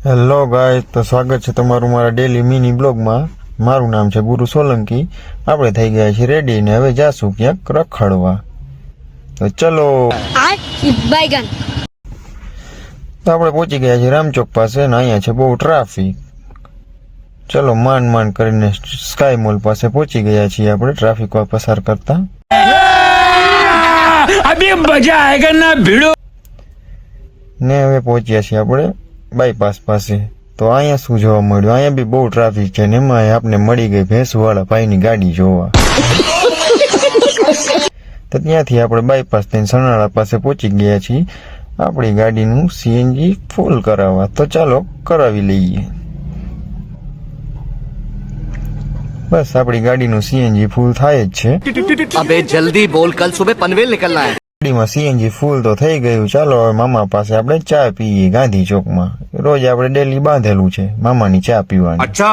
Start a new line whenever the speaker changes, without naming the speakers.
Hello guys, તો સ્વાગત છે તમારું મારા ડેલી મિની બ્લોગમાં। મારું નામ છે ગુરુ સોલંકી। આપણે થઈ ગયા છીએ રેડી ને હવે જાશું ક્યાંક રખડવા। તો ચલો। તો આપણે પહોંચી ગયા છીએ રામચોક પાસે ને અહીંયા છે બહુ ટ્રાફિક। ચલો માંડ માંડ કરીને સ્કાય મોલ પાસે પહોંચી ગયા છીએ આપણે ટ્રાફિક પસાર કરતા।
अभी मजा आएगा ना भिड़ो।
ને હવે પહોંચ્યા છીએ આપણે બાયપાસ પાસે। તો અહીંયા શું જોવા મળ્યું? અહીંયા બી બહુ ટ્રાફિક છે ને એમાં આપણે મળી ગઈ ભેંસવાળા ભાઈની ગાડી જોવા। તો ત્યાંથી આપણે બાયપાસ થઈને સનાળા પાસે પહોંચી ગયા છીએ આપણી ગાડીનું સીએનજી ફૂલ કરાવવા। તો ચાલો કરાવી લઈએ। બસ આપણી ગાડીનું સીએનજી ફૂલ થાય જ છે।
अबे जल्दी बोल, कल सुबह पनवेल निकलना है।
ગાડીમાં સીએનજી ફૂલ તો થઈ ગયું। ચાલો હવે મામા પાસે આપણે ચા પીએ ગાંધી ચોકમાં। રોજ આપણે ડેલી બાંધેલું છે મામાની ચા પીવાની।
अच्छा